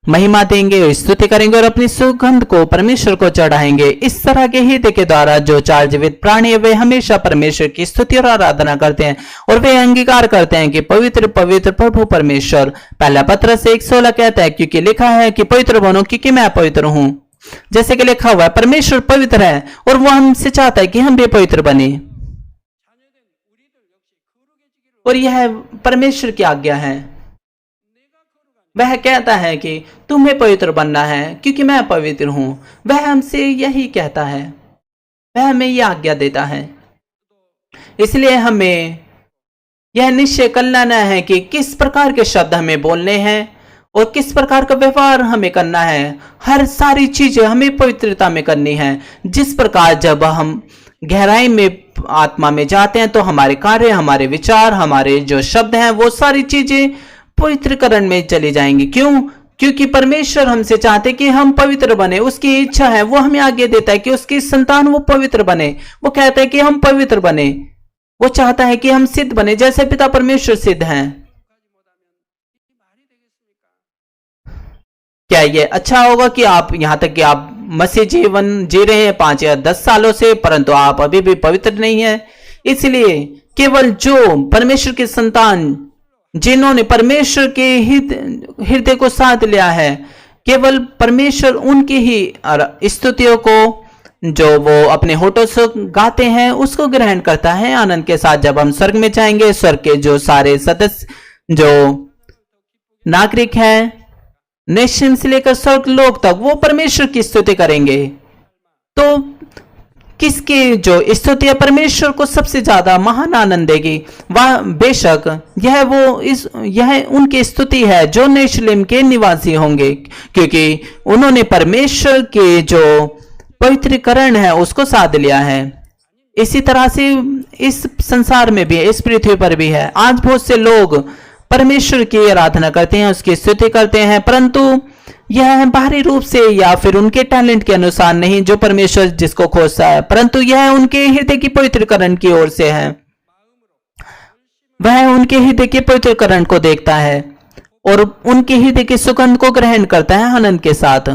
महिमा देंगे और स्तुति करेंगे और अपनी सुगंध को परमेश्वर को चढ़ाएंगे। इस तरह के हृदय के द्वारा जो 4 जीवित प्राणी है वे हमेशा परमेश्वर की स्तुति और आराधना करते हैं और वे अंगीकार करते हैं कि पवित्र पवित्र प्रभु परमेश्वर। पहला पत्रस 1:16 कहता है, क्योंकि लिखा है कि पवित्र बनो क्योंकि मैं पवित्र हूं। जैसे कि लिखा हुआ है परमेश्वर पवित्र है और वह हमसे चाहता है कि हम भी पवित्र बने, और यह परमेश्वर की आज्ञा है। वह कहता है कि तुम्हें पवित्र बनना है क्योंकि मैं पवित्र हूं। वह हमसे यही कहता है, वह हमें यह आज्ञा देता है। इसलिए हमें यह निश्चय कर लेना है कि किस प्रकार के शब्द हमें बोलने हैं और किस प्रकार का व्यवहार हमें करना है। हर सारी चीजें हमें पवित्रता में करनी है। जिस प्रकार जब हम गहराई में आत्मा में जाते हैं तो हमारे कार्य, हमारे विचार, हमारे जो शब्द हैं वो सारी चीजें पवित्रकरण में चली जाएंगी। क्यों? क्योंकि परमेश्वर हमसे चाहते कि हम पवित्र बने। उसकी इच्छा है, वो हमें आगे देता है कि उसकी संतान वो पवित्र बने। वो कहता है कि हम पवित्र बने। वो चाहता है कि हम सिद्ध बने जैसे पिता परमेश्वर सिद्ध हैं। क्या ये अच्छा होगा कि आप यहां तक कि आप मसीह जीवन जी रहे हैं 5 या 10 सालों से, परंतु आप अभी भी पवित्र नहीं है? इसलिए केवल जो परमेश्वर की संतान जिन्होंने परमेश्वर के हृदय को साध लिया है, केवल परमेश्वर उनकी ही स्तुतियों को जो वो अपने होठों से गाते हैं उसको ग्रहण करता है आनंद के साथ। जब हम स्वर्ग में जाएंगे, स्वर्ग के जो सारे सदस्य, जो नागरिक हैं, नेशन से लेकर स्वर्ग लोक तक, वो परमेश्वर की स्तुति करेंगे। तो किसकी जो स्तुति है परमेश्वर को सबसे ज्यादा महान आनंद देगी? वह बेशक यह उनकी स्तुति है जो यरूशलेम के निवासी होंगे, क्योंकि उन्होंने परमेश्वर के जो पवित्रीकरण है उसको साध लिया है। इसी तरह से इस संसार में भी, इस पृथ्वी पर भी है। आज बहुत से लोग परमेश्वर की आराधना करते हैं, उसकी स्तुति करते हैं, परंतु यह बाहरी रूप से या फिर उनके टैलेंट के अनुसार नहीं जो परमेश्वर जिसको खोजता है, परंतु यह उनके हृदय की पवित्रकरण की ओर से है। वह उनके हृदय के पवित्रकरण को देखता है और उनके हृदय की सुगंध को ग्रहण करता है आनंद के साथ।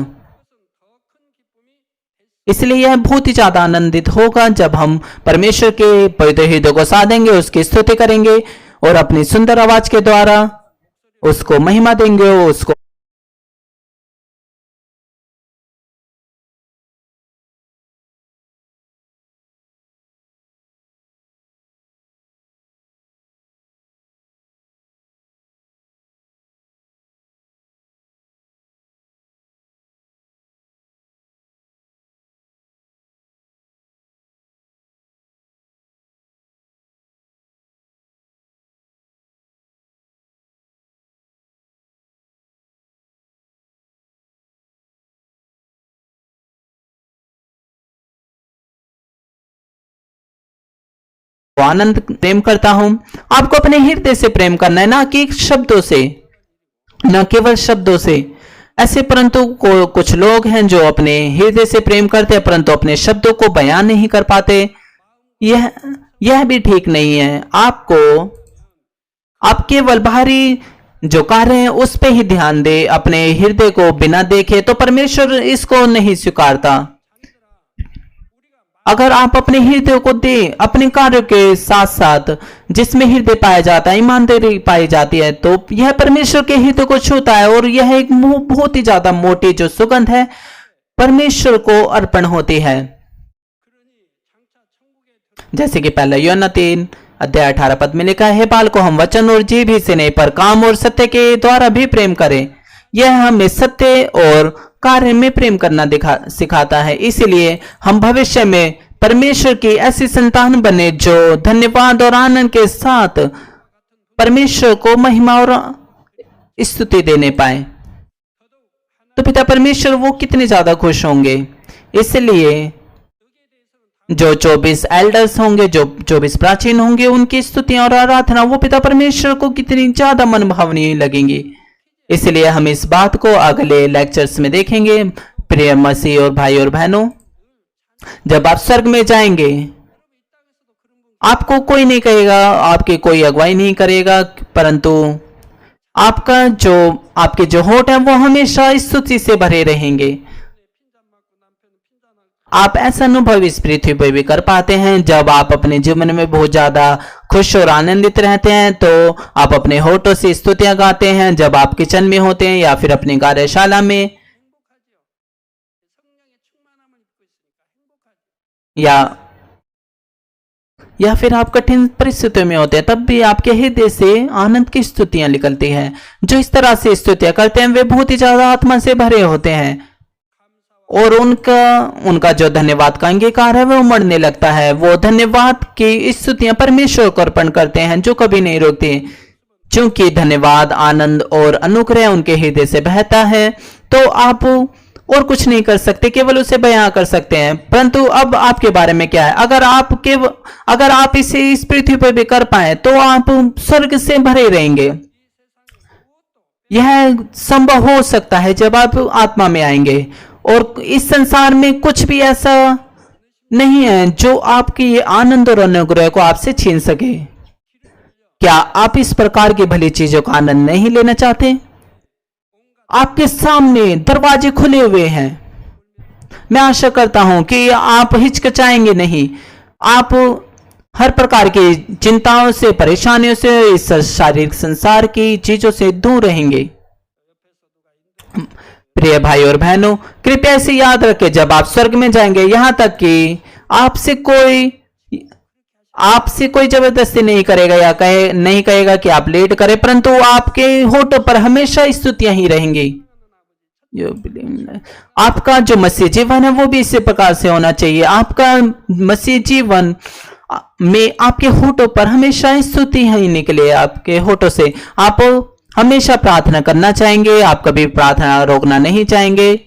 इसलिए यह बहुत ही ज्यादा आनंदित होगा जब हम परमेश्वर के पवित्र हृदय को साधेंगे, उसकी स्तुति करेंगे और अपनी सुंदर आवाज के द्वारा उसको महिमा देंगे, उसको आनंद प्रेम करता हूं। आपको अपने हृदय से प्रेम करना है, ना कि शब्दों से, न केवल शब्दों से। ऐसे परंतु कुछ लोग हैं जो अपने हृदय से प्रेम करते हैं परंतु अपने शब्दों को बयान नहीं कर पाते। यह भी ठीक नहीं है। आप केवल बाहरी जो कार्य है उस पे ही ध्यान दे, अपने हृदय को बिना देखे, तो परमेश्वर इसको नहीं स्वीकारता। अगर आप अपने हृदय को दे, अपने कार्यों के साथ साथ जिसमें हृदय पाया जाता है, ईमानदारी पाई जाती है, तो यह परमेश्वर के हृदय को छूता है और यह एक बहुत ही ज्यादा मोटी जो सुगंध है परमेश्वर को अर्पण होती है। जैसे कि पहला यूहन्ना 3:18 में लिखा है, बालकों हम वचन और जीभ ही से नहीं पर काम और सत्य के द्वारा भी प्रेम करें। यह हमें सत्य और कार्य में प्रेम करना सिखाता है। इसलिए हम भविष्य में परमेश्वर की ऐसी संतान बने जो धन्यवाद और आनंद के साथ परमेश्वर को महिमा और स्तुति देने पाए। तो पिता परमेश्वर वो कितने ज्यादा खुश होंगे। इसलिए जो 24 एल्डर्स होंगे, जो 24 प्राचीन होंगे, उनकी स्तुतियां और आराधना वो पिता परमेश्वर को कितनी ज्यादा मनभावनी लगेंगी। इसलिए हम इस बात को अगले लेक्चर्स में देखेंगे। प्रिय मसीह और भाई और बहनों, जब आप स्वर्ग में जाएंगे आपको कोई नहीं कहेगा, आपकी कोई अगुवाई नहीं करेगा, परंतु आपके जो होठ हैं वो हमेशा स्तुति से भरे रहेंगे। आप ऐसा अनुभव इस पृथ्वी पर भी कर पाते हैं। जब आप अपने जीवन में बहुत ज्यादा खुश और आनंदित रहते हैं तो आप अपने होठों से स्तुतियां गाते हैं। जब आप किचन में होते हैं या फिर अपनी कार्यशाला में या फिर आप कठिन परिस्थितियों में होते हैं, तब भी आपके हृदय से आनंद की स्तुतियां निकलती हैं। जो इस तरह से स्तुतियां करते हैं वे बहुत ही ज्यादा आत्मा से भरे होते हैं और उनका जो धन्यवाद का अंगीकार है वो उमड़ने लगता है। वो धन्यवाद की स्तुतियां परमेश्वर को अर्पण करते हैं जो कभी नहीं रुकते। क्योंकि धन्यवाद, आनंद और अनुग्रह उनके हृदय से बहता है, तो आप और कुछ नहीं कर सकते, केवल उसे बयां कर सकते हैं। परंतु अब आपके बारे में क्या है? अगर आप इसे इस पृथ्वी पर भी कर पाए तो आप स्वर्ग से भरे रहेंगे। यह संभव हो सकता है जब आप आत्मा में आएंगे। और इस संसार में कुछ भी ऐसा नहीं है जो आपके ये आनंद और अनुग्रह को आपसे छीन सके। क्या आप इस प्रकार की भली चीजों का आनंद नहीं लेना चाहते? आपके सामने दरवाजे खुले हुए हैं। मैं आशा करता हूं कि आप हिचकिचाएंगे नहीं। आप हर प्रकार की चिंताओं से, परेशानियों से, इस शारीरिक संसार की चीजों से दूर रहेंगे। प्रिय भाई और बहनों, कृपया इसे याद रखें, जब आप स्वर्ग में जाएंगे, यहां तक कि आपसे कोई जबरदस्ती नहीं करेगा या नहीं कहेगा कि आप लेट करें, परंतु आपके होठों पर हमेशा स्तुतियां ही रहेंगी। आपका जो मसीह जीवन है वो भी इसी प्रकार से होना चाहिए। आपका मसीह जीवन में आपके होठों पर हमेशा स्तुति ही निकले। आपके होठों से आप हमेशा प्रार्थना करना चाहेंगे, आप कभी प्रार्थना रोकना नहीं चाहेंगे,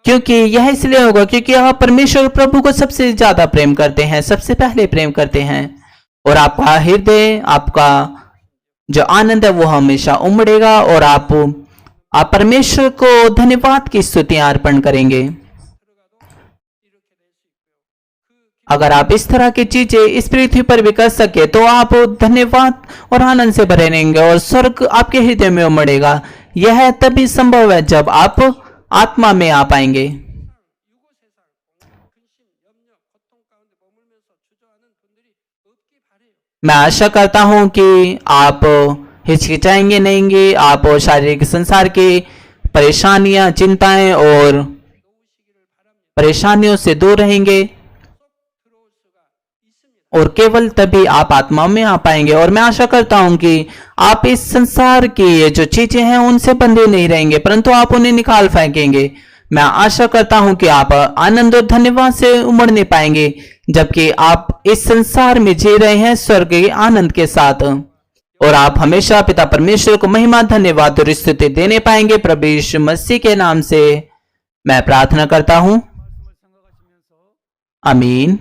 क्योंकि यह इसलिए होगा क्योंकि आप परमेश्वर प्रभु को सबसे ज्यादा प्रेम करते हैं, सबसे पहले प्रेम करते हैं। और आपका हृदय, आपका जो आनंद है वो हमेशा उमड़ेगा और आप परमेश्वर को धन्यवाद की स्तुतियां अर्पण करेंगे। अगर आप इस तरह की चीजें इस पृथ्वी पर भी कर सके तो आप धन्यवाद और आनंद से भरे रहेंगे और स्वर्ग आपके हृदय में उमड़ेगा। यह तभी संभव है जब आप आत्मा में आ पाएंगे। मैं आशा करता हूं कि आप हिचकिचाएंगे नहीं, आप शारीरिक संसार की परेशानियां, चिंताएं और परेशानियों से दूर रहेंगे और केवल तभी आप आत्मा में आ पाएंगे। और मैं आशा करता हूं कि आप इस संसार की ये जो चीजें हैं उनसे बंधे नहीं रहेंगे, परंतु आप उन्हें निकाल फेंकेंगे। मैं आशा करता हूं कि आप आनंद और धन्यवाद से उमड़ने पाएंगे, जबकि आप इस संसार में जी रहे हैं स्वर्ग के आनंद के साथ, और आप हमेशा पिता परमेश्वर को महिमा, धन्यवाद और स्तुति देने पाएंगे। प्रभु यीशु मसीह के नाम से मैं प्रार्थना करता हूं, आमीन।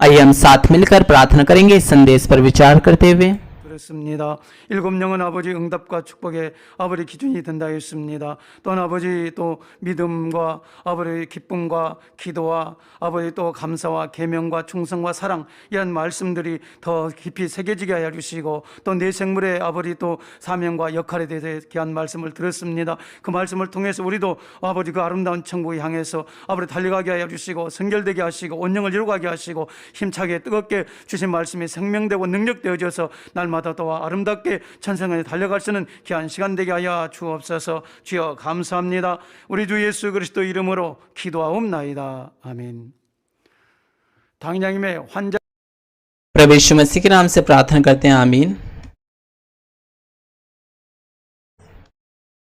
आइए हम साथ मिलकर प्रार्थना करेंगे इस संदेश पर विचार करते हुए।
그렇습니다. 일곱 영은 아버지 응답과 축복의 아버지 기준이 된다 했습니다. 또한 아버지 또 믿음과 아버지 기쁨과 기도와 아버지 또 감사와 계명과 충성과 사랑 이런 말씀들이 더 깊이 새겨지게 하여 주시고 또 내 생물의 아버지 또 사명과 역할에 대해서 귀한 말씀을 들었습니다. 그 말씀을 통해서 우리도 아버지 그 아름다운 천국을 향해서 아버지 달려가게 하여 주시고 성결되게 하시고 온영을 이루가게 하시고 힘차게 뜨겁게 주신 말씀이 생명되고 능력되어져서 날마다 더 아름답게 천성에 달려갈 수 있는 귀한 시간 되게 하여 주옵소서. 주여 감사합니다. 우리 주 예수 그리스도 이름으로 기도하옵나이다. 아멘. 당장님의 환자
प्रभु यीशु मसीह के नाम से प्रार्थना करते हैं, आमीन।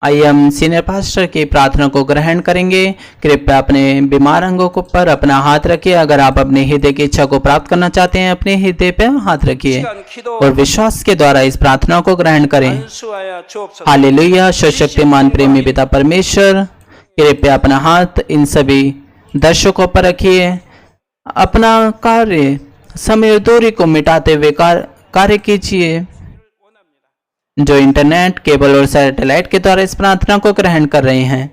आइए हम सीनियर पास्टर की प्रार्थना को ग्रहण करेंगे। कृपया अपने बीमार अंगों को पर अपना हाथ रखिए। अगर आप अपने हृदय की इच्छा को प्राप्त करना चाहते हैं, अपने हृदय पर हाथ रखिए और विश्वास के द्वारा इस प्रार्थना को ग्रहण करें। हालेलुया। सर्वशक्तिमान प्रेमी पिता परमेश्वर, कृपया अपना हाथ इन सभी दर्शकों पर रखिए। अपना कार्य समय और दूरी को मिटाते हुए कार्य कीजिए। जो इंटरनेट केबल और सैटेलाइट के द्वारा इस प्रार्थना को ग्रहण कर रहे हैं,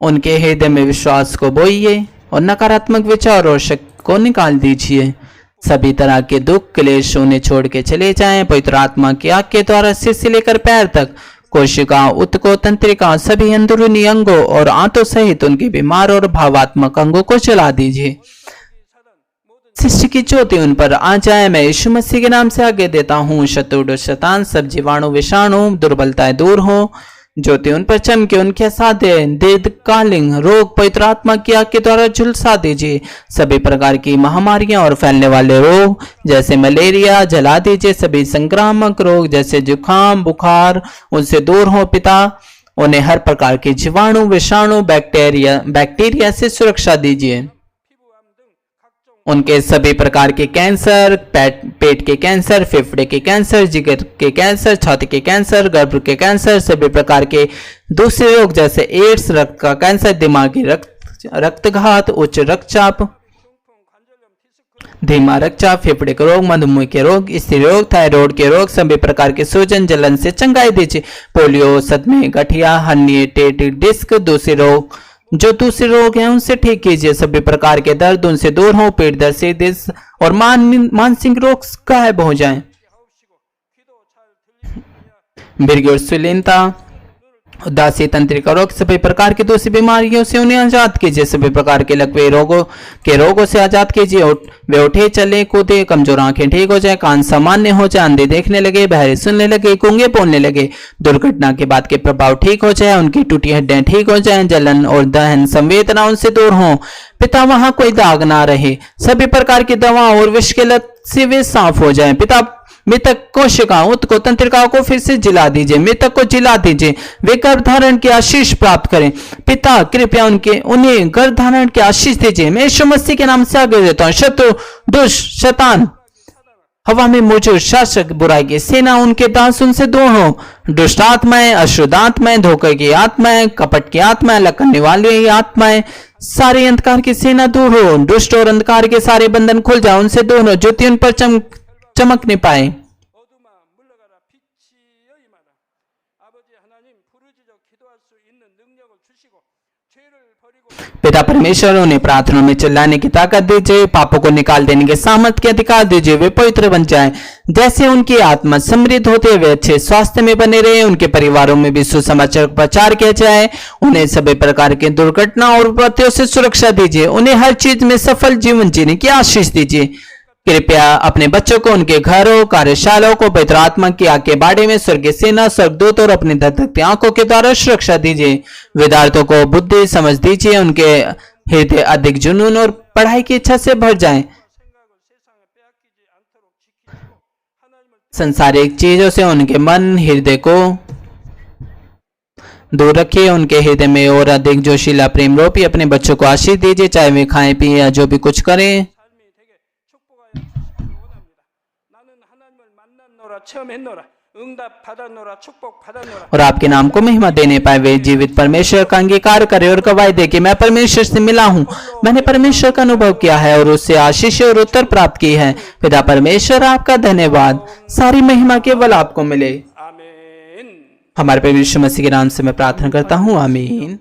उनके हृदय में विश्वास को बोइए और नकारात्मक विचार और शक को निकाल दीजिए। सभी तरह के दुख क्लेश उन्हें छोड़ के चले जाएं। पवित्र आत्मा की आग के द्वारा सिर से लेकर पैर तक कोशिका, उत्तकों, तंत्रिका, सभी अंदरूनी अंगों और आंतों सहित उनके बीमार और भावात्मक अंगों को चला दीजिए। सृष्टि की ज्योति उन पर आ जाए। मैं यीशु मसीह के नाम से आगे देता हूँ। शत्रु शैतान सब जीवाणु विषाणु दुर्बलताएं दूर हो। ज्योति उन पर चमके, उनके साधे दीर्घकालीन रोग पवित्र आत्मा की आग के द्वारा झुलसा दीजिए। सभी प्रकार की महामारियां और फैलने वाले रोग जैसे मलेरिया जला दीजिए। सभी संक्रामक रोग जैसे जुकाम बुखार उनसे दूर हो पिता। उन्हें हर प्रकार के जीवाणु विषाणु बैक्टीरिया से सुरक्षा दीजिए। उनके सभी प्रकार के कैंसर, पेट के कैंसर, फेफड़े के कैंसर, जिगर के कैंसर, छाती के कैंसर, गर्भ के कैंसर, सभी प्रकार के दूसरे रोग जैसे एड्स, रक्त का कैंसर, दिमागी रक्तघात, उच्च रक्तचाप, धीमा रक्तचाप, फेफड़े के रोग, मधुमेह के रोग, स्त्री रोग, थायराइड के रोग, सभी प्रकार के सूजन जलन से चंगाई दीजिए। पोलियो, सदमे, गठिया, हर्निएटेड डिस्क, दूसरे रोग जो दूसरे रोग हैं उनसे ठीक कीजिए। सभी प्रकार के दर्द उनसे दूर हो। पेट दर्द से दिस और मानसिक रोग गायब हो जाएं। मिर्गी और सुलीनता, उदासी, तंत्रिका रोग, सभी प्रकार की दूसरी बीमारियों से उन्हें आजाद कीजिए। सभी प्रकार के लकवे रोगों से आजाद कीजिए। वे उठे चले कूदे, कमजोर आंखें ठीक हो जाए, कान सामान्य हो जाए, अंधे देखने लगे, बहरे सुनने लगे, गूंगे बोलने लगे, दुर्घटना के बाद के प्रभाव ठीक हो जाए, उनकी टूटी हड्डियां ठीक हो जाएं, जलन और दहन संवेदना उनसे दूर हो। पिता वहां कोई दाग ना रहे। सभी प्रकार की दवा और विष के लत से वे साफ हो जाएं। पिता मृतक कोशिकाओं को तंत्रिकाओं को फिर से जिला दीजिए। मृतक को जिला दीजिए। वे गर्भ धारण की आशीष प्राप्त करें। पिता कृपया उन्हें गर्भ धारण की आशीष दीजिए। मैं यीशु मसीह के नाम से आगे देता हूं। शत्रु, दुष्ट, शैतान, हवा में मौजूद शासक, बुराई की सेना, उनके दास उनसे दूर हो। दुष्ट आत्माएं, अशुद्ध आत्माएं, धोखे की आत्माएं, कपट की आत्माएं, अलग करने वाली आत्माएं, सारे अंधकार की सेना दूर हो। दुष्ट और अंधकार के सारे बंधन खुल जाए, उनसे दूर हो। ज्योति उन पर चमक नहीं पाए। पिता परमेश्वर उन्हें प्रार्थना में चिल्लाने की ताकत दीजिए। पापों को निकाल देने के सामर्थ्य के अधिकार दीजिए। वे पवित्र बन जाएं। जैसे उनकी आत्मा समृद्ध होते हुए अच्छे स्वास्थ्य में बने रहे। उनके परिवारों में भी सुसमाचार प्रचार किया जाए। उन्हें सभी प्रकार की दुर्घटना और विपत्तियों से सुरक्षा दीजिए। उन्हें हर चीज में सफल जीवन जीने की आशीष दीजिए। कृपया अपने बच्चों को, उनके घरों, कार्यशालाओं को पवित्र आत्मा की आग के बाड़े में स्वर्गीय सेना, स्वर्गदूत और अपनी धधकती आंखों के द्वारा सुरक्षा दीजिए। विद्यार्थियों को बुद्धि समझ दीजिए। उनके हृदय अधिक जुनून और पढ़ाई की इच्छा से भर जाएं। संसारिक चीजों से उनके मन हृदय को दूर रखिए। उनके हृदय में और अधिक जोशीला प्रेम रोपी अपने बच्चों को आशीष दीजिए। चाहे वे खाएं पिए या जो भी कुछ करें,
응답 받았노라 축복 받았노라
और आपके नाम को महिमा देने पाए वे जीवित परमेश्वर का अंगीकार करे और गवाही दे कि मैं परमेश्वर से मिला हूँ, मैंने परमेश्वर का अनुभव किया है और उससे आशीष और उत्तर प्राप्त की है। पिता परमेश्वर आपका धन्यवाद, सारी महिमा केवल आपको मिले।
आमेन।
हमारे प्रभु यीशु मसीह के नाम से मैं प्रार्थना करता हूँ, आमीन।